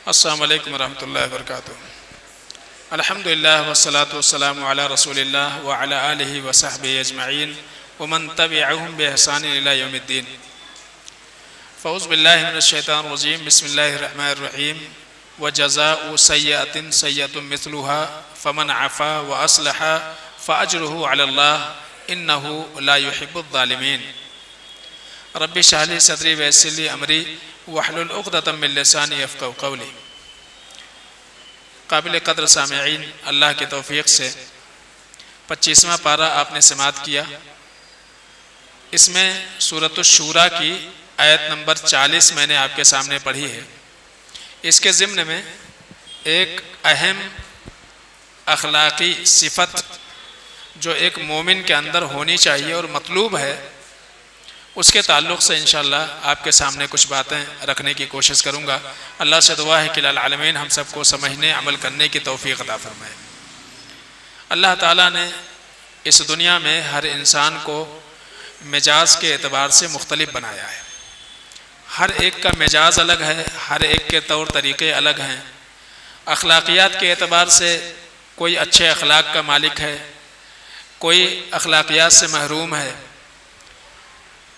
السلام علیکم ورحمۃ اللہ وبرکاتہ۔ الحمدللہ والصلاة والسلام علی رسول اللہ وعلی آلہ وصحبہ اجمعین ومن تبعہم بإحسان الی یوم الدین۔ فاعوذ باللہ من الشیطان الرجیم، بسم اللہ الرحمن الرحیم۔ وجزاء سیئۃ سیئۃ مثلها فمن عفا واصلح فاجرہ علی اللہ انہ لا یحب الظالمین۔ رب اشرح لی صدری ویسر لی امری واحلل عقدۃ من لسانی یفقہوا قولی۔ قابل قدر سامعین، اللہ کی توفیق سے 25واں پارہ آپ نے سماعت کیا۔ اس میں سورۃ الشورى کی آیت نمبر 40 میں نے آپ کے سامنے پڑھی ہے۔ اس کے ضمن میں ایک اہم اخلاقی صفت جو ایک مومن کے اندر ہونی چاہیے اور مطلوب ہے، اس کے تعلق سے انشاءاللہ آپ کے سامنے کچھ باتیں رکھنے کی کوشش کروں گا۔ اللہ سے دعا ہے کہ العالمین ہم سب کو سمجھنے عمل کرنے کی توفیق عطا فرمائے۔ اللہ تعالیٰ نے اس دنیا میں ہر انسان کو مزاج کے اعتبار سے مختلف بنایا ہے۔ ہر ایک کا مزاج الگ ہے، ہر ایک کے طور طریقے الگ ہیں۔ اخلاقیات کے اعتبار سے کوئی اچھے اخلاق کا مالک ہے، کوئی اخلاقیات سے محروم ہے۔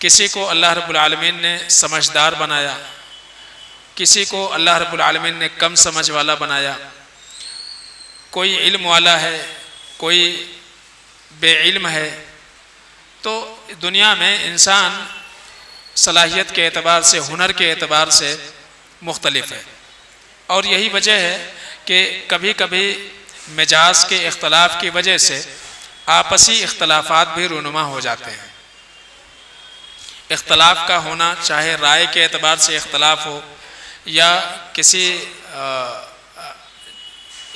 کسی کو اللہ رب العالمین نے سمجھدار بنایا، کسی کو اللہ رب العالمین نے کم سمجھ والا بنایا۔ کوئی علم والا ہے، کوئی بے علم ہے۔ تو دنیا میں انسان صلاحیت کے اعتبار سے، ہنر کے اعتبار سے مختلف ہے، اور یہی وجہ ہے کہ کبھی کبھی مزاج کے اختلاف کی وجہ سے آپسی اختلافات بھی رونما ہو جاتے ہیں۔ اختلاف کا ہونا، چاہے رائے کے اعتبار سے اختلاف ہو یا کسی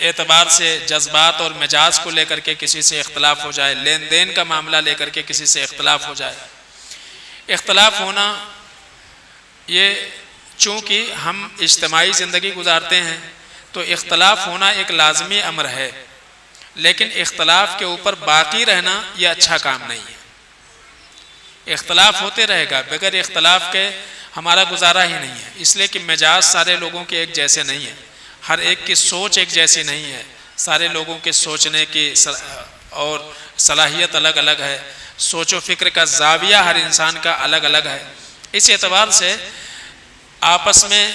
اعتبار سے جذبات اور مزاج کو لے کر کے کسی سے اختلاف ہو جائے، لین دین کا معاملہ لے کر کے کسی سے اختلاف ہو جائے۔ اختلاف ہونا یہ چونکہ ہم اجتماعی زندگی گزارتے ہیں تو اختلاف ہونا ایک لازمی امر ہے، لیکن اختلاف کے اوپر باقی رہنا یہ اچھا کام نہیں ہے۔ اختلاف ہوتے رہے گا، بغیر اختلاف کے ہمارا گزارا ہی نہیں ہے، اس لیے کہ مزاج سارے لوگوں کے ایک جیسے نہیں ہیں، ہر ایک کی سوچ ایک جیسی نہیں ہے، سارے لوگوں کے سوچنے کی اور صلاحیت الگ الگ ہے، سوچ و فکر کا زاویہ ہر انسان کا الگ الگ ہے۔ اس اعتبار سے آپس میں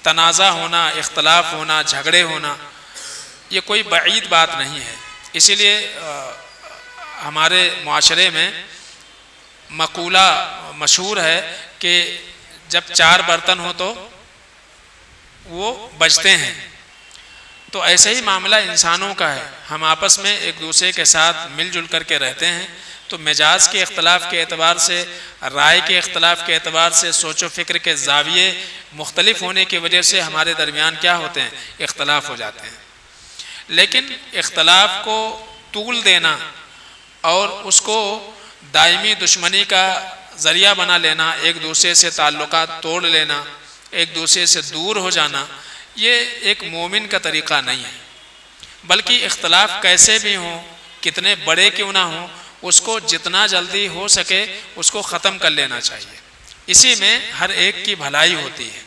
تنازع ہونا، اختلاف ہونا، جھگڑے ہونا یہ کوئی بعید بات نہیں ہے۔ اسی لیے ہمارے معاشرے میں مقولہ مشہور ہے کہ جب 4 برتن ہو تو وہ بجتے ہیں۔ تو ایسے ہی معاملہ انسانوں کا ہے، ہم آپس میں ایک دوسرے کے ساتھ مل جل کر کے رہتے ہیں، تو مزاج کے اختلاف کے اعتبار سے، رائے کے اختلاف کے اعتبار سے، سوچ و فکر کے زاویے مختلف ہونے کی وجہ سے ہمارے درمیان کیا ہوتے ہیں؟ اختلاف ہو جاتے ہیں۔ لیکن اختلاف کو طول دینا اور اس کو دائمی دشمنی کا ذریعہ بنا لینا، ایک دوسرے سے تعلقات توڑ لینا، ایک دوسرے سے دور ہو جانا، یہ ایک مومن کا طریقہ نہیں ہے۔ بلکہ اختلاف کیسے بھی ہوں، کتنے بڑے کیوں نہ ہوں، اس کو جتنا جلدی ہو سکے اس کو ختم کر لینا چاہیے۔ اسی میں ہر ایک کی بھلائی ہوتی ہے۔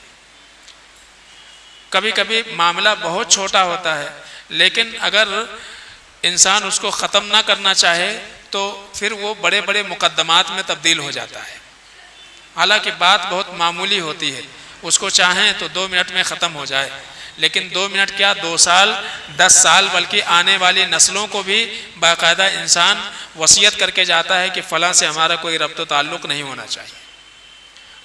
کبھی کبھی معاملہ بہت چھوٹا ہوتا ہے، لیکن اگر انسان اس کو ختم نہ کرنا چاہے تو پھر وہ بڑے بڑے مقدمات میں تبدیل ہو جاتا ہے۔ حالانکہ بات بہت معمولی ہوتی ہے، اس کو چاہیں تو 2 منٹ میں ختم ہو جائے، لیکن 2 منٹ کیا، 2 سال، 10 سال، بلکہ آنے والی نسلوں کو بھی باقاعدہ انسان وصیت کر کے جاتا ہے کہ فلاں سے ہمارا کوئی ربط و تعلق نہیں ہونا چاہیے۔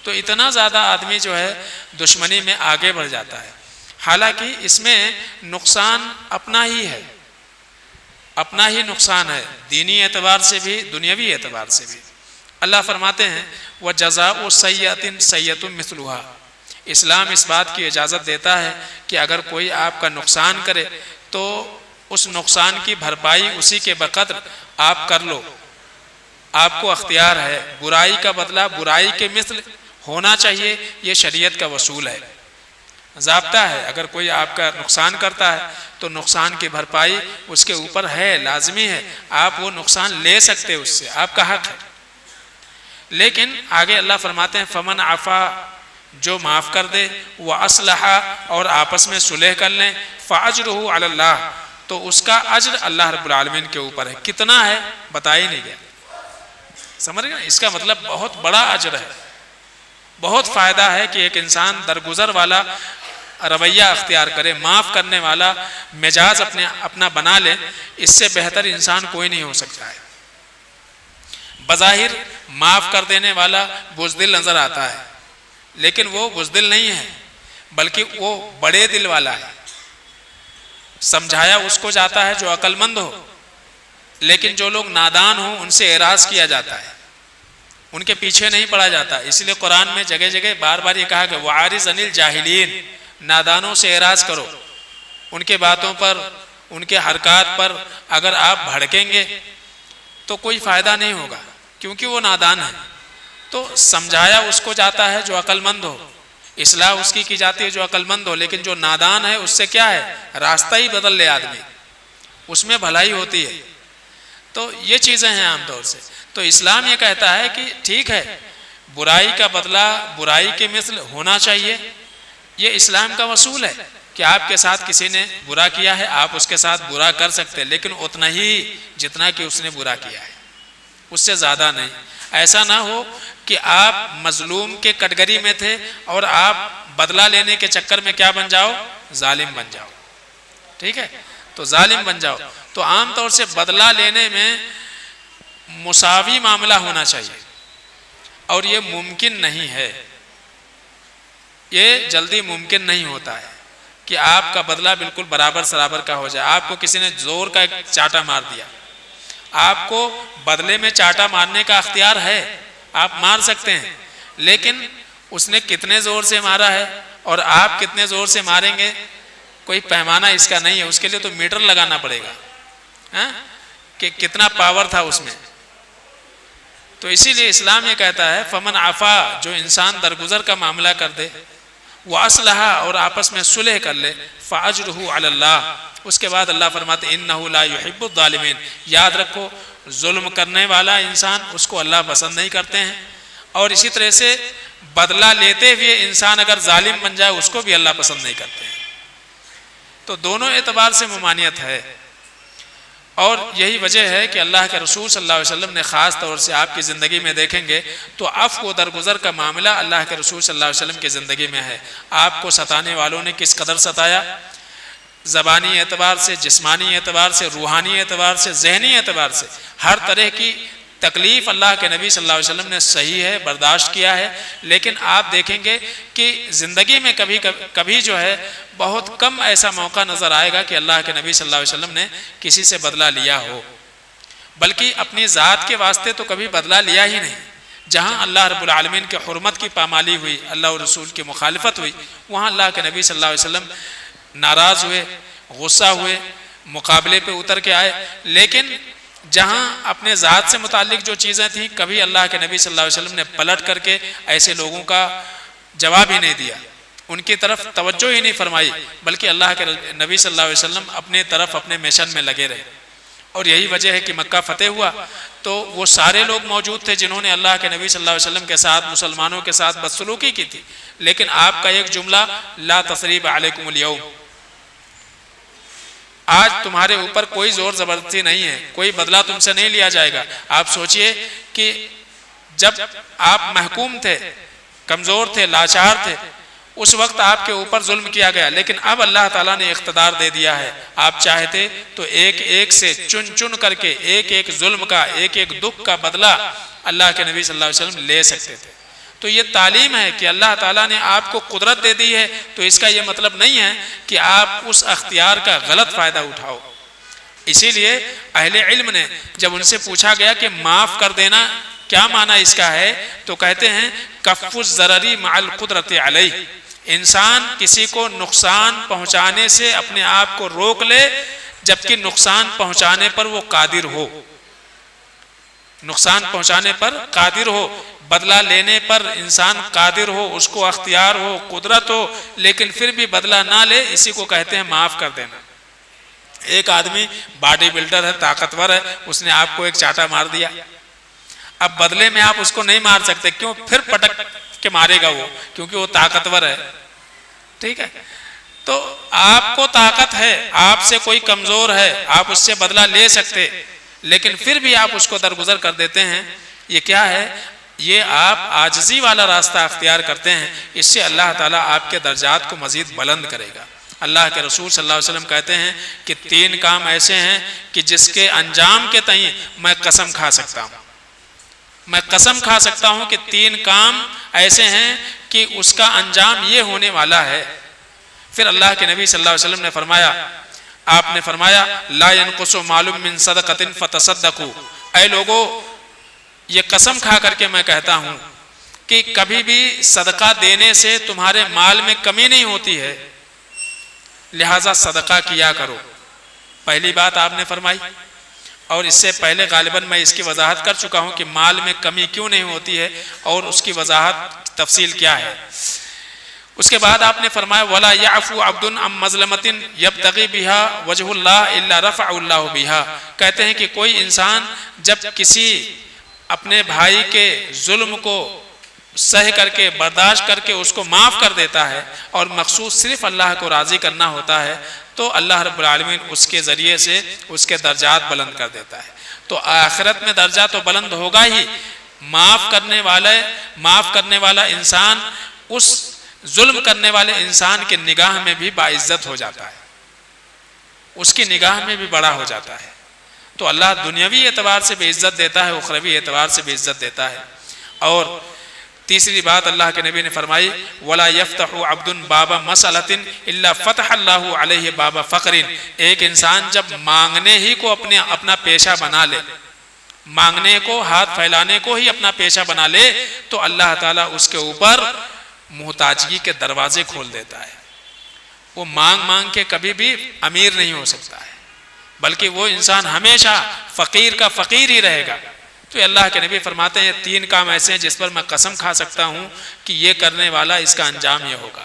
تو اتنا زیادہ آدمی جو ہے دشمنی میں آگے بڑھ جاتا ہے، حالانکہ اس میں نقصان اپنا ہی ہے، اپنا ہی نقصان ہے، دینی اعتبار سے بھی، دنیاوی اعتبار سے بھی۔ اللہ فرماتے ہیں وَجَزَاءُ سَیِّئَةٍ سَیِّئَةٌ مِثْلُهَا۔ اسلام اس بات کی اجازت دیتا ہے کہ اگر کوئی آپ کا نقصان کرے تو اس نقصان کی بھرپائی اسی کے بقدر آپ کر لو، آپ کو اختیار ہے۔ برائی کا بدلہ برائی کے مثل ہونا چاہیے، یہ شریعت کا اصول ہے، ضابطہ ہے۔ اگر کوئی آپ کا نقصان کرتا ہے تو نقصان کی بھرپائی اس کے اوپر ہے، لازمی ہے، آپ وہ نقصان لے سکتے، اس سے آپ کا حق ہے۔ لیکن آگے اللہ فرماتے ہیں فمن عفا جو معاف کر دے، وَأَصْلَحَ اور آپس میں صلح کر لیں، فَأَجْرُهُ عَلَى اللَّهِ تو اس کا اجر اللہ رب العالمین کے اوپر ہے۔ کتنا ہے بتا ہی نہیں گیا، سمجھ گئے؟ اس کا مطلب بہت بڑا اجر ہے، بہت فائدہ ہے کہ ایک انسان درگزر والا رویہ اختیار کرے، معاف کرنے والا مزاج اپنا بنا لے، اس سے بہتر انسان کوئی نہیں ہو سکتا ہے۔ بظاہر معاف کر دینے والا بزدل نظر آتا ہے، لیکن وہ بزدل نہیں ہے، بلکہ وہ بڑے دل والا ہے۔ سمجھایا اس کو جاتا ہے جو عقل مند ہو، لیکن جو لوگ نادان ہوں ان سے اعراض کیا جاتا ہے، ان کے پیچھے نہیں پڑا جاتا۔ اس لیے قرآن میں جگہ جگہ بار بار یہ کہا کہ وَعَارِضْ عَنِ الْجَاهِلِينَ نادانوں سے اعراض کرو، ان کے باتوں پر، ان کے حرکات پر اگر آپ بھڑکیں گے تو کوئی فائدہ نہیں ہوگا، کیونکہ وہ نادان ہے۔ تو سمجھایا اس کو جاتا ہے جو عقل مند ہو، اصلاح اس کی جاتی ہے جو عقل مند ہو، لیکن جو نادان ہے اس سے کیا ہے، راستہ ہی بدل لے آدمی، اس میں بھلائی ہوتی ہے۔ تو یہ چیزیں ہیں عام طور سے۔ تو اسلام یہ کہتا ہے کہ ٹھیک ہے، برائی کا بدلہ برائی کے مثل ہونا چاہیے، یہ اسلام کا اصول ہے کہ آپ کے ساتھ کسی نے برا کیا ہے آپ اس کے ساتھ برا کر سکتے، لیکن اتنا ہی جتنا کہ اس نے برا کیا ہے، اس سے زیادہ نہیں۔ ایسا نہ ہو کہ آپ مظلوم کے کٹگری میں تھے اور آپ بدلہ لینے کے چکر میں کیا بن جاؤ، ظالم بن جاؤ، ٹھیک ہے؟ تو ظالم بن جاؤ۔ تو عام طور سے بدلہ لینے میں مساوی معاملہ ہونا چاہیے، اور یہ ممکن نہیں ہے، یہ جلدی ممکن نہیں ہوتا ہے کہ آپ کا بدلہ بالکل برابر سرابر کا ہو جائے۔ آپ کو کسی نے زور کا ایک چاٹا مار دیا، آپ کو بدلے میں چاٹا مارنے کا اختیار ہے، آپ مار سکتے ہیں، لیکن اس نے کتنے زور سے مارا ہے اور آپ کتنے زور سے ماریں گے کوئی پیمانہ اس کا نہیں ہے، اس کے لیے تو میٹر لگانا پڑے گا کہ کتنا پاور تھا اس میں۔ تو اسی لیے اسلام یہ کہتا ہے فمن عفا جو انسان درگزر کا معاملہ کر دے، وَأَصْلَحَ اور آپس میں صلح کر لے، فَأَجْرُهُ عَلَى اللَّهِ اس کے بعد اللہ فرماتے إِنَّهُ لَا يُحِبُّ الظَّالِمِينَ یاد رکھو ظلم کرنے والا انسان اس کو اللہ پسند نہیں کرتے ہیں، اور اسی طرح سے بدلہ لیتے ہوئے انسان اگر ظالم بن جائے اس کو بھی اللہ پسند نہیں کرتے ہیں۔ تو دونوں اعتبار سے ممانعت ہے، اور یہی وجہ ہے کہ اللہ کے رسول صلی اللہ علیہ وسلم نے خاص طور سے آپ کی زندگی میں دیکھیں گے تو عفو و درگزر کا معاملہ اللہ کے رسول صلی اللہ علیہ وسلم کی زندگی میں ہے۔ آپ کو ستانے والوں نے کس قدر ستایا، زبانی اعتبار سے، جسمانی اعتبار سے، روحانی اعتبار سے، ذہنی اعتبار سے، ہر طرح کی تکلیف اللہ کے نبی صلی اللہ علیہ وسلم نے صحیح ہے برداشت کیا ہے۔ لیکن آپ دیکھیں گے کہ زندگی میں کبھی جو ہے بہت کم ایسا موقع نظر آئے گا کہ اللہ کے نبی صلی اللہ علیہ وسلم نے کسی سے بدلہ لیا ہو، بلکہ اپنی ذات کے واسطے تو کبھی بدلہ لیا ہی نہیں۔ جہاں اللہ رب العالمین کے حرمت کی پامالی ہوئی، اللہ اور رسول کی مخالفت ہوئی، وہاں اللہ کے نبی صلی اللہ علیہ وسلم ناراض ہوئے، غصہ ہوئے، مقابلے پہ اتر کے آئے۔ لیکن جہاں اپنے ذات سے متعلق جو چیزیں تھیں کبھی اللہ کے نبی صلی اللہ علیہ وسلم نے پلٹ کر کے ایسے لوگوں کا جواب ہی نہیں دیا، ان کی طرف توجہ ہی نہیں فرمائی، بلکہ اللہ کے نبی صلی اللہ علیہ وسلم اپنے طرف اپنے مشن میں لگے رہے۔ اور یہی وجہ ہے کہ مکہ فتح ہوا تو وہ سارے لوگ موجود تھے جنہوں نے اللہ کے نبی صلی اللہ علیہ وسلم کے ساتھ، مسلمانوں کے ساتھ بدسلوکی کی تھی، لیکن آپ کا ایک جملہ لا تثریب علیکم اليوم، آج تمہارے اوپر کوئی زور زبردستی نہیں ہے، کوئی بدلہ تم سے نہیں لیا جائے گا۔ آپ سوچئے کہ جب آپ محکوم تھے، کمزور تھے، لاچار تھے، اس وقت آپ کے اوپر ظلم کیا گیا، لیکن اب اللہ تعالیٰ نے اقتدار دے دیا ہے، آپ چاہتے تو ایک ایک سے چن کر کے ایک ایک ظلم کا، ایک ایک دکھ کا بدلہ اللہ کے نبی صلی اللہ علیہ وسلم لے سکتے تھے۔ تو یہ تعلیم ہے کہ اللہ تعالیٰ نے آپ کو قدرت دے دی ہے، تو اس کا یہ مطلب نہیں ہے کہ آپ اس اختیار کا غلط فائدہ اٹھاؤ۔ اسی لیے اہل علم نے جب ان سے پوچھا گیا کہ معاف کر دینا کیا معنی اس کا ہے، تو کہتے ہیں کف الضرری مع القدرت علیہ، انسان کسی کو نقصان پہنچانے سے اپنے آپ کو روک لے جبکہ نقصان پہنچانے پر وہ قادر ہو، نقصان پہنچانے پر قادر ہو، بدلہ لینے پر انسان قادر ہو، اس کو اختیار ہو، قدرت ہو، لیکن پھر بھی بدلہ نہ لے، اسی کو کہتے ہیں معاف کر دینا۔ ایک آدمی باڈی بلڈر ہے، طاقتور ہے، اس نے آپ کو ایک چاٹا مار دیا، اب بدلے میں آپ اس کو نہیں مار سکتے، کیوں؟ پھر پٹک کے مارے گا وہ، کیونکہ وہ طاقتور ہے، ٹھیک ہے؟ تو آپ کو طاقت ہے، آپ سے کوئی کمزور ہے، آپ اس سے بدلہ لے سکتے، لیکن پھر بھی آپ اس کو درگزر کر دیتے ہیں، یہ کیا ہے؟ یہ آپ عاجزی والا راستہ اختیار کرتے ہیں، اس سے اللہ تعالیٰ آپ کے درجات کو مزید بلند کرے گا۔ اللہ کے رسول صلی اللہ علیہ وسلم کہتے ہیں کہ 3 کام ایسے ہیں کہ جس کے انجام کے تئیں میں قسم کھا سکتا ہوں، میں قسم کھا سکتا ہوں کہ 3 کام ایسے ہیں کہ اس کا انجام یہ ہونے والا ہے۔ پھر اللہ کے نبی صلی اللہ علیہ وسلم نے فرمایا، آپ نے فرمایا لا ينقص مال من صدقۃ فتصدقوا، اے لوگو یہ قسم کھا کر کے میں کہتا ہوں کہ کبھی بھی صدقہ دینے سے تمہارے مال میں کمی نہیں ہوتی ہے، لہٰذا صدقہ کیا کرو۔ پہلی بات آپ نے فرمائی، اور اس سے پہلے غالباً میں اس کی وضاحت کر چکا ہوں کہ مال میں کمی کیوں نہیں ہوتی ہے اور اس کی وضاحت تفصیل کیا ہے۔ اس کے بعد آپ نے فرمایا وَلَا يَعْفُو عَبْدٌ عَمْ مَظْلَمَةٍ يَبْتَغِي بِهَا وَجْهُ اللَّهِ إِلَّا رَفَعَ اللَّهُ بِهَا، کہتے ہیں کہ کوئی انسان جب کسی اپنے بھائی کے ظلم کو سہ کر کے برداشت کر کے اس کو معاف کر دیتا ہے اور مخصوص صرف اللہ کو راضی کرنا ہوتا ہے، تو اللہ رب العالمین اس کے ذریعے سے اس کے درجات بلند کر دیتا ہے۔ تو آخرت میں درجہ تو بلند ہوگا ہی، معاف کرنے والا انسان اس ظلم کرنے والے انسان کے نگاہ میں بھی باعزت ہو جاتا ہے، اس کی نگاہ میں بھی بڑا ہو جاتا ہے۔ تو اللہ دنیاوی اعتبار سے بھی عزت دیتا ہے، اخروی اعتبار سے بھی عزت دیتا ہے۔ اور تیسری بات اللہ کے نبی نے فرمائی وَلَا يَفْتَحُ عَبْدٌ بَابَ مَسْأَلَةٍ إِلَّا فَتَحَ اللَّهُ عَلَيْهِ بَابَ فَقْرٍ، ایک انسان جب مانگنے ہی کو اپنا پیشہ بنا لے، مانگنے کو، ہاتھ پھیلانے کو ہی اپنا پیشہ بنا لے، تو اللہ تعالیٰ اس کے اوپر محتاجگی کے دروازے کھول دیتا ہے۔ وہ مانگ کے کبھی بھی امیر نہیں ہو سکتا ہے، بلکہ وہ انسان ہمیشہ فقیر کا فقیر ہی رہے گا۔ تو اللہ کے نبی فرماتے ہیں 3 کام ایسے ہیں جس پر میں قسم کھا سکتا ہوں کہ یہ کرنے والا اس کا انجام یہ ہوگا۔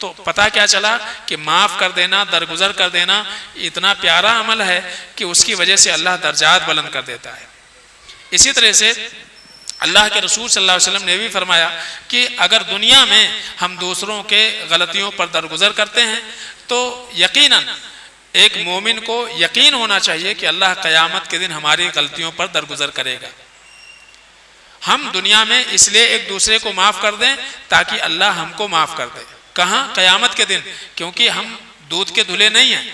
تو پتہ کیا چلا کہ معاف کر دینا، درگزر کر دینا اتنا پیارا عمل ہے کہ اس کی وجہ سے اللہ درجات بلند کر دیتا ہے۔ اسی طرح سے اللہ کے رسول صلی اللہ علیہ وسلم نے بھی فرمایا کہ اگر دنیا میں ہم دوسروں کے غلطیوں پر درگزر کرتے ہیں تو یقیناً ایک مومن کو یقین ہونا چاہیے کہ اللہ قیامت کے دن ہماری غلطیوں پر درگزر کرے گا۔ ہم دنیا میں اس لیے ایک دوسرے کو معاف کر دیں تاکہ اللہ ہم کو معاف کر دے۔ کہاں؟ قیامت کے دن، کیونکہ ہم دودھ کے دھلے نہیں ہیں،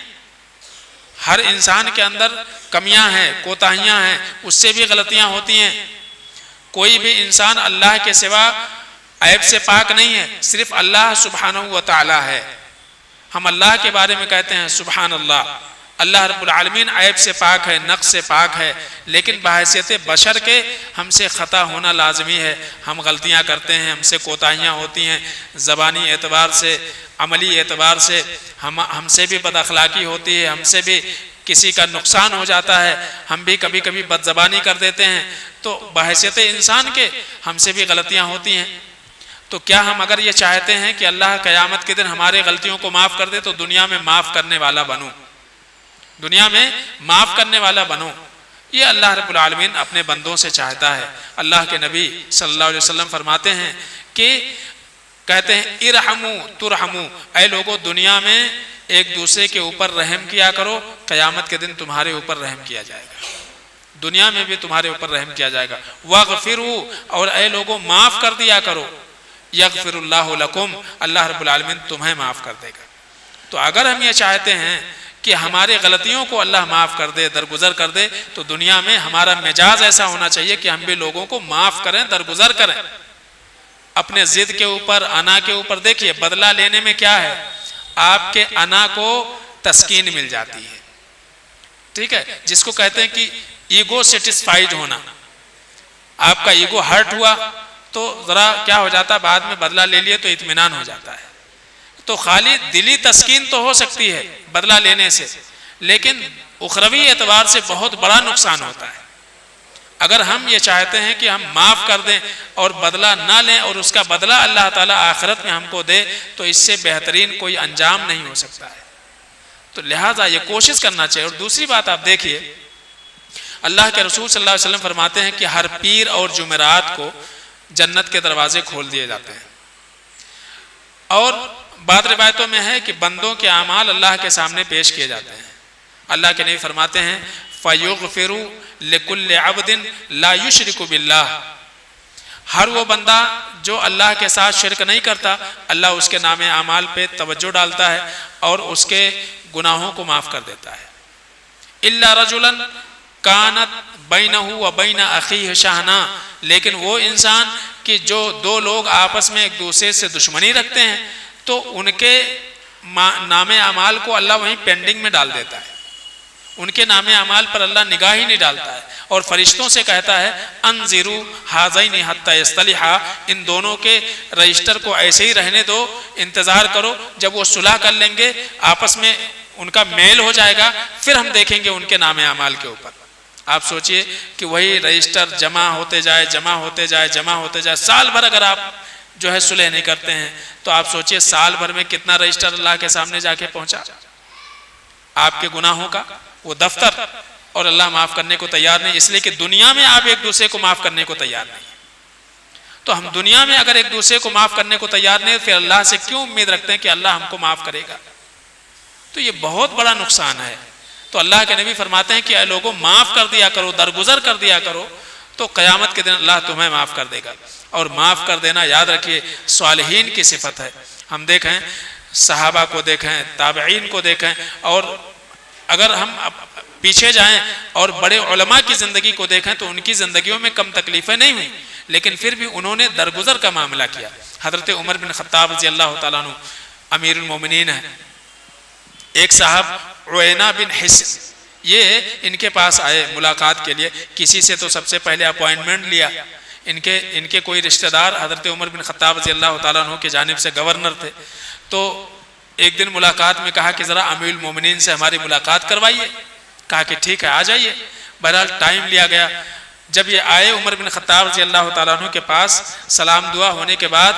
ہر انسان کے اندر کمیاں ہیں، کوتاہیاں ہیں، اس سے بھی غلطیاں ہوتی ہیں۔ کوئی بھی انسان اللہ کے سوا عیب سے پاک نہیں ہے، صرف اللہ سبحانہ و تعالی ہے۔ ہم اللہ کے بارے میں کہتے ہیں سبحان اللہ، اللہ رب العالمین عیب سے پاک ہے، نقص سے پاک ہے، لیکن بحیثیت بشر کے ہم سے خطا ہونا لازمی ہے۔ ہم غلطیاں کرتے ہیں، ہم سے کوتاہیاں ہوتی ہیں، زبانی اعتبار سے، عملی اعتبار سے ہم سے بھی بد اخلاقی ہوتی ہے، ہم سے بھی کسی کا نقصان ہو جاتا ہے، ہم بھی کبھی کبھی بد زبانی کر دیتے ہیں۔ تو بحیثیت انسان کے ہم سے بھی غلطیاں ہوتی ہیں۔ تو کیا ہم اگر یہ چاہتے ہیں کہ اللہ قیامت کے دن ہمارے غلطیوں کو معاف کر دے تو دنیا میں معاف کرنے والا بنو، دنیا میں معاف کرنے والا بنو؟ یہ اللہ رب العالمین اپنے بندوں سے چاہتا ہے۔ اللہ کے نبی صلی اللہ علیہ وسلم فرماتے ہیں کہ کہتے ہیں ارحموا ترحموا، اے لوگو دنیا میں ایک دوسرے کے اوپر رحم کیا کرو، قیامت کے دن تمہارے اوپر رحم کیا جائے گا، دنیا میں بھی تمہارے اوپر رحم کیا جائے گا۔ واغفروا، اور اے لوگو معاف کر دیا کرو، یغفر اللہ لکم، اللہ رب العالمین تمہیں معاف کر دے گا۔ تو اگر ہم یہ چاہتے ہیں کہ ہمارے غلطیوں کو اللہ معاف کر دے، درگزر کر دے، تو دنیا میں ہمارا مزاج ایسا ہونا چاہیے کہ ہم بھی لوگوں کو معاف کریں، درگزر کریں۔ اپنے ضد کے اوپر، انا کے اوپر دیکھیے بدلہ لینے میں کیا ہے، آپ کے انا کو تسکین مل جاتی ہے، ٹھیک ہے، جس کو کہتے ہیں کہ ایگو سیٹسفائیڈ ہونا۔ آپ کا ایگو ہرٹ ہوا تو ذرا کیا ہو جاتا، بعد میں بدلہ لے لیے تو اطمینان ہو جاتا ہے۔ تو خالی دلی تسکین تو ہو سکتی ہے بدلہ لینے سے، لیکن اخروی اعتبار سے بہت بڑا نقصان ہوتا ہے۔ اگر ہم یہ چاہتے ہیں کہ ہم معاف کر دیں اور بدلہ نہ لیں اور اس کا بدلہ اللہ تعالیٰ آخرت میں ہم کو دے، تو اس سے بہترین کوئی انجام نہیں ہو سکتا ہے۔ تو لہٰذا یہ کوشش کرنا چاہیے۔ اور دوسری بات آپ دیکھیے، اللہ کے رسول صلی اللہ علیہ وسلم فرماتے ہیں کہ ہر پیر اور جمعرات کو جنت کے دروازے کھول دیے جاتے ہیں. اور بعض روایتوں میں ہے کہ بندوں کے اعمال اللہ کے سامنے پیش کیے جاتے ہیں. اللہ کے نبی فرماتے ہیں فَيُغْفِرُ لِكُلِّ عَبْدٍ لَا يُشْرِكُ بِاللَّهِ، ہر وہ بندہ جو اللہ کے ساتھ شرک نہیں کرتا، اللہ اس کے نام اعمال پہ توجہ ڈالتا ہے اور اس کے گناہوں کو معاف کر دیتا ہے. إِلَّا رَجُلًا كَانَتْ بَيْنَهُ وَبَيْنَ أَخِيهِ شَحْنَةٌ، لیکن وہ انسان کہ جو دو لوگ آپس میں ایک دوسرے سے دشمنی رکھتے ہیں تو ان کے نام اعمال کو اللہ وہیں پینڈنگ میں ڈال دیتا ہے، ان کے نام اعمال پر اللہ نگاہ ہی نہیں ڈالتا ہے اور فرشتوں سے کہتا ہے انظروا ہذین حتی یصطلحا، ان دونوں کے رجسٹر کو ایسے ہی رہنے دو، انتظار کرو، جب وہ صلح کر لیں گے آپس میں ان کا میل ہو جائے گا پھر ہم دیکھیں گے ان کے نام اعمال کے اوپر. آپ سوچئے کہ وہی رجسٹر جمع ہوتے جائے جمع ہوتے جائے جمع ہوتے جائے، سال بھر اگر آپ جو ہے صلح نہیں کرتے ہیں تو آپ سوچئے سال بھر میں کتنا رجسٹر اللہ کے سامنے جا کے پہنچا آپ کے گناہوں کا، وہ دفتر، اور اللہ معاف کرنے کو تیار نہیں، اس لیے کہ دنیا میں آپ ایک دوسرے کو معاف کرنے کو تیار نہیں. تو ہم دنیا میں اگر ایک دوسرے کو معاف کرنے کو تیار نہیں پھر اللہ سے کیوں امید رکھتے ہیں کہ اللہ ہم کو معاف کرے گا؟ تو یہ بہت بڑا نقصان ہے. تو اللہ کے نبی فرماتے ہیں کہ اے لوگوں معاف کر دیا کرو، درگزر کر دیا کرو، تو قیامت کے دن اللہ تمہیں معاف کر دے گا. اور معاف کر دینا یاد رکھیے صالحین کی صفت ہے. ہم دیکھیں صحابہ کو دیکھیں، تابعین کو دیکھیں، اور اگر ہم پیچھے جائیں اور بڑے علماء کی زندگی کو دیکھیں تو ان کی زندگیوں میں کم تکلیفیں نہیں ہوئیں لیکن پھر بھی انہوں نے درگزر کا معاملہ کیا. حضرت عمر بن خطاب رضی اللہ تعالیٰ عنہ امیر المومنین ہیں. ایک صاحب عوینہ بن حصن یہ ان کے پاس آئے ملاقات کے لیے، کسی سے تو سب سے پہلے اپوائنٹمنٹ لیا. ان کے کوئی رشتہ دار حضرت عمر بن خطاب رضی اللہ تعالیٰ عنہ کی جانب سے گورنر تھے. تو ایک دن ملاقات میں کہا کہ ذرا امیر المومنین سے ہماری ملاقات کروائیے. کہا کہ ٹھیک ہے آ جائیے. بہرحال ٹائم لیا گیا. جب یہ آئے عمر بن خطاب رضی اللہ تعالیٰ عنہ کے پاس، سلام دعا ہونے کے بعد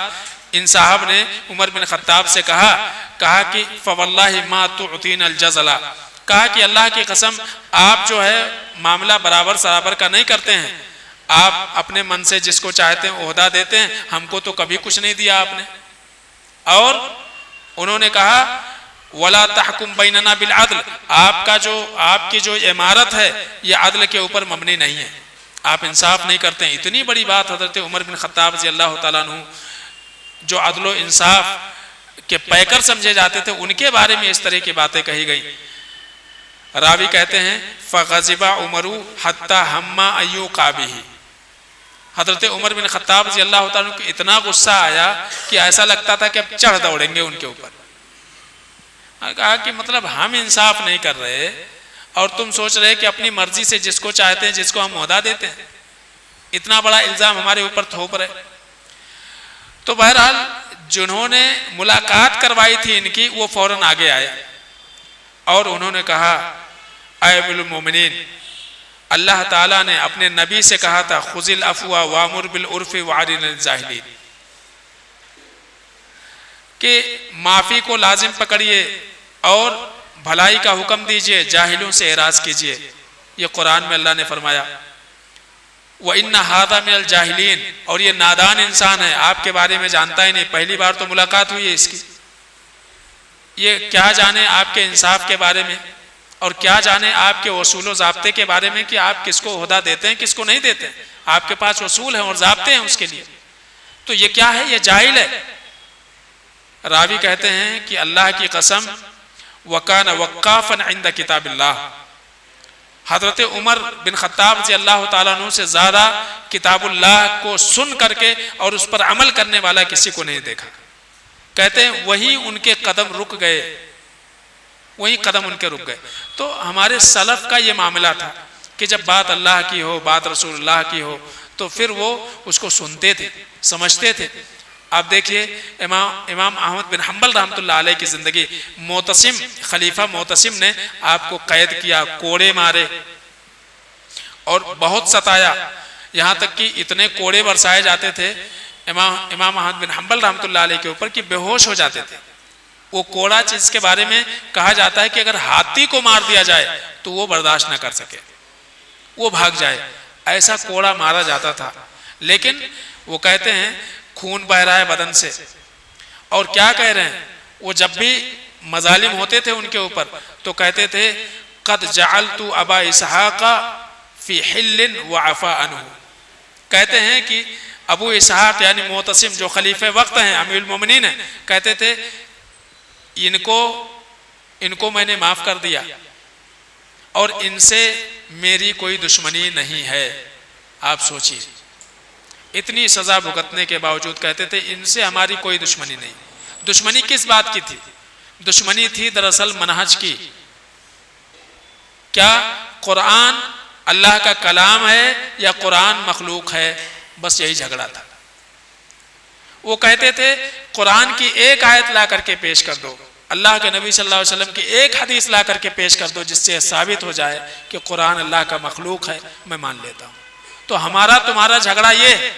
ان صاحب نے عمر بن خطاب سے کہا کہ فواللہ ما تعطین الجزل، کہا کہ اللہ کی قسم آپ جو ہے معاملہ برابر سرابر کا نہیں کرتے ہیں، آپ اپنے من سے جس کو چاہتے ہیں عہدہ دیتے ہیں، ہم کو تو کبھی کچھ نہیں دیا آپ نے. اور انہوں نے کہا ولا تحکم بیننا بالعدل، آپ کی جو عمارت ہے یہ عدل کے اوپر مبنی نہیں ہے، آپ انصاف نہیں کرتے ہیں. اتنی بڑی بات حضرت عمر بن خطاب رضی اللہ تعالیٰ عنہ جو عدل و انصاف کے پیکر سمجھے جاتے تھے ان کے بارے میں اس طرح کی باتیں کہی گئی. راوی کہتے ہیں فغضب عمر حتی ہم ان یوقع بہ، حضرت عمر بن خطاب رضی اللہ تعالیٰ عنہ کو اتنا غصہ آیا کہ ایسا لگتا تھا کہ اب چڑھ دوڑیں گے ان کے اوپر. کہا کہ مطلب ہم انصاف نہیں کر رہے اور تم سوچ رہے کہ اپنی مرضی سے جس کو چاہتے ہیں جس کو ہم عہدہ دیتے ہیں، اتنا بڑا الزام ہمارے اوپر تھوپ رہے. تو بہرحال جنہوں نے ملاقات کروائی تھی ان کی وہ فوراً آگے آئے اور انہوں نے کہا اے امیر المومنین، اللہ تعالیٰ نے اپنے نبی سے کہا تھا خذ العفو وامر بالعرف وعرض عن الجاہلین، کہ معافی کو لازم پکڑیے اور بھلائی کا حکم دیجئے، جاہلوں سے اعراض کیجئے. یہ قرآن میں اللہ نے فرمایا وَإِنَّ هَذَا مِنَ الْجَاهِلِينَ، اور یہ نادان انسان ہے، آپ کے بارے میں جانتا ہی نہیں، پہلی بار تو ملاقات ہوئی ہے اس کی، یہ کیا جانے آپ کے انصاف کے بارے میں اور کیا جانے آپ کے اصول و ضابطے کے بارے میں کہ آپ کس کو عہدہ دیتے ہیں کس کو نہیں دیتے ہیں. آپ کے پاس اصول ہیں اور ضابطے ہیں اس کے لیے، تو یہ کیا ہے؟ یہ جاہل ہے. راوی کہتے ہیں کہ اللہ کی قسم وَكَانَ وَقَّافًا عِنْدَ کتاب اللہ، حضرت عمر بن خطاب رضی اللہ تعالیٰ عنہ سے زیادہ کتاب اللہ کو سن کر کے اور اس پر عمل کرنے والا کسی کو نہیں دیکھا. کہتے ہیں وہی ان کے قدم رک گئے، وہی قدم ان کے رک گئے. تو ہمارے سلف کا یہ معاملہ تھا کہ جب بات اللہ کی ہو، بات رسول اللہ کی ہو تو پھر وہ اس کو سنتے تھے، سمجھتے تھے. آپ دیکھیے امام احمد بن حنبل رحمۃ اللہ علیہ کی زندگی، معتصم خلیفہ معتصم نے آپ کو قید کیا، کوڑے مارے اور بہت ستایا، یہاں تک کہ اتنے کوڑے برسائے جاتے تھے امام احمد بن حنبل رحمۃ اللہ علیہ کے اوپر کہ بے ہوش ہو جاتے تھے. وہ کوڑا چیز کے بارے میں کہا جاتا ہے کہ اگر ہاتھی کو مار دیا جائے تو وہ برداشت نہ کر سکے، وہ بھاگ جائے، ایسا کوڑا مارا جاتا تھا۔ لیکن وہ کہتے ہیں خون بہ رہا ہے بدن سے، اور کیا کہہ رہے ہیں، وہ جب بھی مظالم ہوتے تھے ان کے اوپر تو کہتے تھے قد جعلت ابا اسحاق فی حل وعفا عنہ، کہتے ہیں کہ ابو اسحاق یعنی معتصم جو خلیفہ وقت ہیں، امیر المومنین ہیں، کہتے تھے ان کو میں نے معاف کر دیا اور ان سے میری کوئی دشمنی نہیں ہے۔ آپ سوچیے، اتنی سزا بھگتنے کے باوجود کہتے تھے ان سے ہماری کوئی دشمنی نہیں۔ دشمنی کس بات کی تھی؟ دشمنی تھی دراصل منہج کی۔ کیا قرآن اللہ کا کلام ہے یا قرآن مخلوق ہے؟ بس یہی جھگڑا تھا۔ وہ کہتے تھے قرآن کی ایک آیت لا کر کے پیش کر دو، اللہ کے نبی صلی اللہ علیہ وسلم کی ایک حدیث لا کر کے پیش کر دو جس سے ثابت ہو جائے کہ قرآن اللہ کا مخلوق ہے، میں مان لیتا ہوں۔ تو ہمارا تمہارا جھگڑا یہ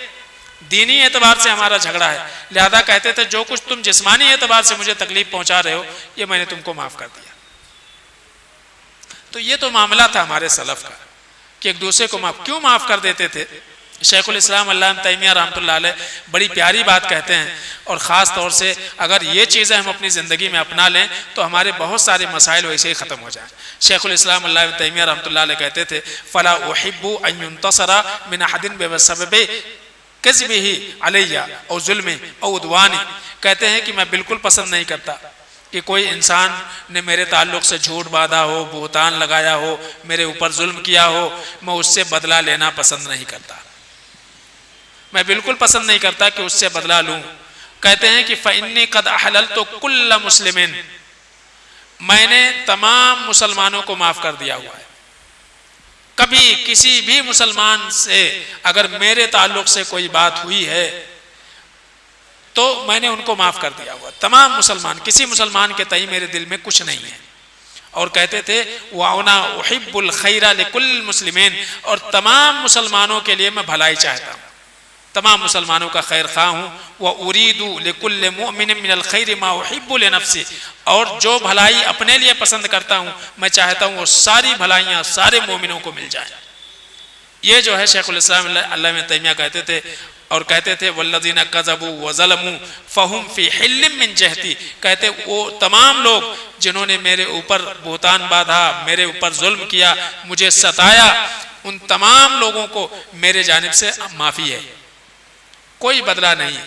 دینی اعتبار سے ہمارا جھگڑا ہے، لہذا کہتے تھے جو کچھ تم جسمانی اعتبار سے مجھے تکلیف پہنچا رہے ہو یہ میں نے تم کو معاف کر دیا۔ تو یہ تو معاملہ تھا ہمارے سلف کا کہ ایک دوسرے کو کیوں معاف کر دیتے تھے۔ شیخ الاسلام علامہ تیمیہ رحمۃ اللہ علیہ بڑی پیاری بات کہتے ہیں، اور خاص طور سے اگر یہ چیزیں ہم اپنی زندگی میں اپنا لیں تو ہمارے بہت سارے مسائل ویسے ہی ختم ہو جائیں۔ شیخ الاسلام علامہ تیمیہ رحمۃ اللہ علیہ کہتے تھے فلا احب ان ينتصر من احد بسبب کذبہ علی او ظلم او عدوان، کہتے ہیں کہ میں بالکل پسند نہیں کرتا کہ کوئی انسان نے میرے تعلق سے جھوٹ باندھا ہو، بہتان لگایا ہو، میرے اوپر ظلم کیا ہو، میں اس سے بدلہ لینا پسند نہیں کرتا، میں بالکل پسند نہیں کرتا کہ اس سے بدلہ لوں۔ کہتے ہیں کہ فإنی قد احللت کل مسلم، میں نے تمام مسلمانوں کو معاف کر دیا ہوا ہے، کبھی کسی بھی مسلمان سے اگر میرے تعلق سے کوئی بات ہوئی ہے تو میں نے ان کو معاف کر دیا ہوا، تمام مسلمان، کسی مسلمان کے تئیں میرے دل میں کچھ نہیں ہے۔ اور کہتے تھے وَأَنَا أُحِبُّ الْخَيْرَ لِكُلِّ الْمُسْلِمِينَ، اور تمام مسلمانوں کے لیے میں بھلائی چاہتا ہوں، تمام مسلمانوں کا خیر خواہ ہوں۔ وَأُرِيدُ لِكُلِّ مُؤْمِنٍ مِّنَ الْخَيْرِ مَا أُحِبُّ لِنَفْسِي، اور جو بھلائی اپنے لیے پسند کرتا ہوں میں چاہتا ہوں وہ ساری بھلائیاں سارے مومنوں کو مل جائیں۔ یہ جو ہے شیخ الاسلام علامہ تیمیہ کہتے تھے، اور کہتے تھے والذین کذبوا وظلموا فہم فی حل من جہتی، کہتے وہ تمام لوگ جنہوں نے میرے اوپر بہتان باندھا، میرے اوپر ظلم کیا، مجھے ستایا، ان تمام لوگوں کو میرے جانب سے معافی ہے، کوئی بدلہ نہیں،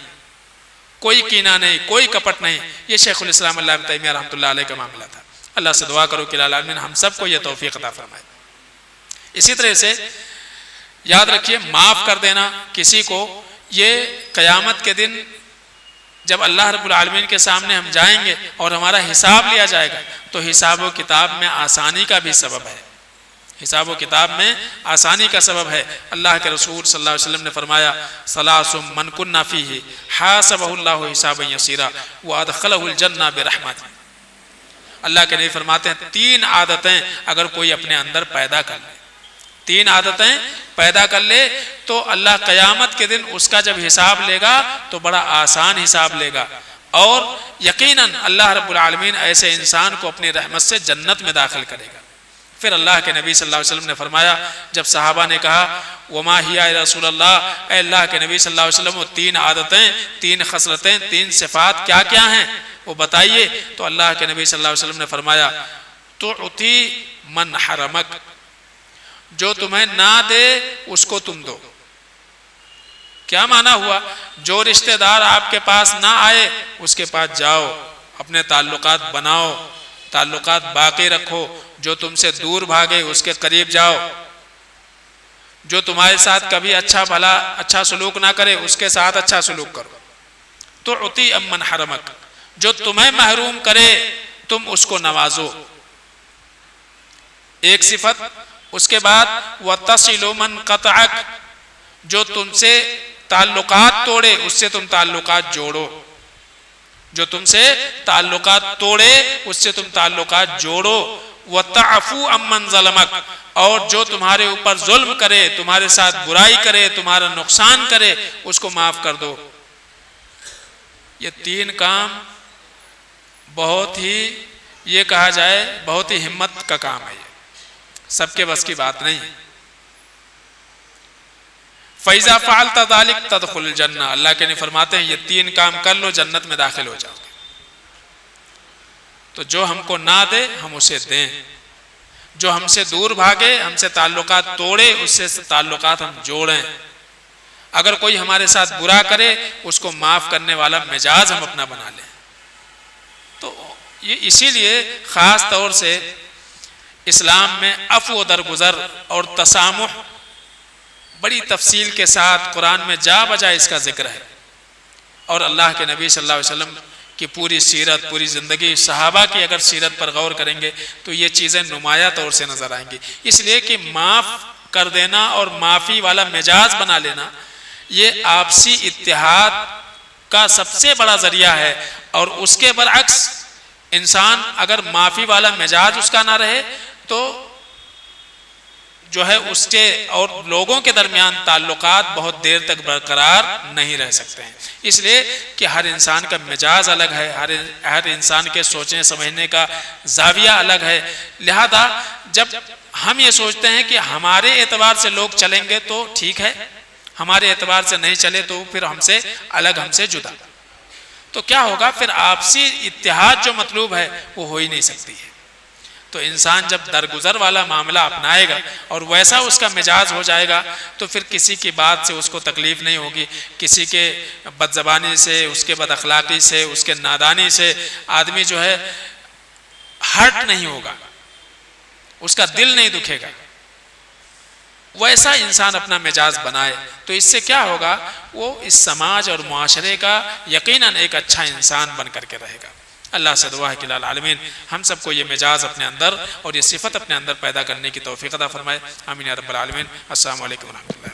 کوئی کینہ نہیں، کوئی کپٹ نہیں۔ یہ شیخ الاسلام علامہ تیمیہ رحمۃ اللہ علیہ کا معاملہ تھا۔ اللہ سے دعا کرو کہ العالمین ہم سب کو یہ توفیق عطا فرمائے۔ اسی طرح سے یاد رکھیے معاف کر دینا کسی کو، یہ قیامت کے دن جب اللہ رب العالمین کے سامنے ہم جائیں گے اور ہمارا حساب لیا جائے گا تو حساب و کتاب میں آسانی کا بھی سبب ہے، حساب و کتاب میں آسانی کا سبب ہے۔ اللہ کے رسول صلی اللہ علیہ وسلم نے فرمایا ثلاث من کن فیہ حاسبہ اللہ حسابا یسیرا وادخلہ الجنہ برحمتہ۔ اللہ کے نبی فرماتے ہیں 3 عادتیں اگر کوئی اپنے اندر پیدا کر لے، 3 عادتیں پیدا کر لے تو اللہ قیامت کے دن اس کا جب حساب لے گا تو بڑا آسان حساب لے گا، اور یقیناً اللہ رب العالمین ایسے انسان کو اپنی رحمت سے جنت میں داخل کرے گا۔ پھر اللہ کے نبی صلی اللہ علیہ وسلم نے فرمایا، جب صحابہ نے کہا وما ہی یا رسول اللہ، اے اللہ کے نبی صلی اللہ علیہ وسلم وہ 3 عادتیں، 3 خصلتیں، 3 صفات کیا کیا ہیں وہ بتائیے، تو اللہ کے نبی صلی اللہ علیہ وسلم نے فرمایا تعطی من حرمک، جو تمہیں نہ دے اس کو تم دو۔ کیا معنی ہوا؟ جو رشتہ دار آپ کے پاس نہ آئے اس کے پاس جاؤ، اپنے تعلقات بناؤ، تعلقات باقی رکھو، جو تم سے دور بھاگے اس کے قریب جاؤ، جو تمہارے ساتھ کبھی اچھا سلوک نہ کرے اس کے ساتھ اچھا سلوک کرو۔ تعطی امن حرمک، جو تمہیں محروم کرے تم اس کو نوازو، ایک صفت۔ اس کے بعد وَتَصِلُ مَنْ قَطَعَكَ، جو تم سے تعلقات توڑے اس سے تم تعلقات جوڑو، جو تم سے تعلقات توڑے اس سے تم تعلقات جوڑو۔ وَتَعْفُو عَمَّنْ ظَلَمَكَ، اور جو تمہارے اوپر ظلم کرے، تمہارے ساتھ برائی کرے، تمہارا نقصان کرے اس کو معاف کر دو۔ یہ 3 کام بہت ہی، یہ کہا جائے بہت ہی ہمت کا کام ہے، سب کے بس کی بات نہیں۔ فَإِذَا فَعَلْتَ ذَلِكَ تَدْخُلُ الْجَنَّةَ، اللہ کے نے فرماتے ہیں یہ 3 کام کر لو جنت میں داخل ہو جاؤ گے۔ تو جو ہم کو نہ دے ہم اسے دیں، جو ہم سے دور بھاگے، ہم سے تعلقات توڑے، اس سے تعلقات ہم جوڑیں، اگر کوئی ہمارے ساتھ برا کرے اس کو معاف کرنے والا مزاج ہم اپنا بنا لیں۔ تو یہ اسی لیے خاص طور سے اسلام میں عفو و درگزر اور تسامح بڑی تفصیل کے ساتھ قرآن میں جا بجا اس کا ذکر ہے، اور اللہ کے نبی صلی اللہ علیہ وسلم کی پوری سیرت، پوری زندگی، صحابہ کی اگر سیرت پر غور کریں گے تو یہ چیزیں نمایاں طور سے نظر آئیں گی۔ اس لیے کہ معاف کر دینا اور معافی والا مزاج بنا لینا یہ آپسی اتحاد کا سب سے بڑا ذریعہ ہے، اور اس کے برعکس انسان اگر معافی والا مزاج اس کا نہ رہے تو جو ہے اس کے اور لوگوں کے درمیان تعلقات بہت دیر تک برقرار نہیں رہ سکتے ہیں۔ اس لیے کہ ہر انسان کا مزاج الگ ہے، ہر انسان کے سوچنے سمجھنے کا زاویہ الگ ہے، لہذا جب ہم یہ سوچتے ہیں کہ ہمارے اعتبار سے لوگ چلیں گے تو ٹھیک ہے، ہمارے اعتبار سے نہیں چلے تو پھر ہم سے الگ، ہم سے جدا، تو کیا ہوگا؟ پھر آپسی اتحاد جو مطلوب ہے وہ ہو ہی نہیں سکتی ہے۔ تو انسان جب درگزر والا معاملہ اپنائے گا اور ویسا اس کا مزاج ہو جائے گا تو پھر کسی کی بات سے اس کو تکلیف نہیں ہوگی، کسی کے بد زبانی سے، اس کے بد اخلاقی سے، اس کے نادانی سے آدمی جو ہے ہرٹ نہیں ہوگا، اس کا دل نہیں دکھے گا۔ ویسا انسان اپنا مزاج بنائے تو اس سے کیا ہوگا؟ وہ اس سماج اور معاشرے کا یقیناً ایک اچھا انسان بن کر کے رہے گا۔ اللہ سے دعا ہے کہ العالمین ہم سب کو یہ مزاج اپنے اندر اور یہ صفت اپنے اندر پیدا کرنے کی توفیق عطا فرمائے، آمین یا رب العالمین۔ السلام علیکم ورحمۃ اللہ۔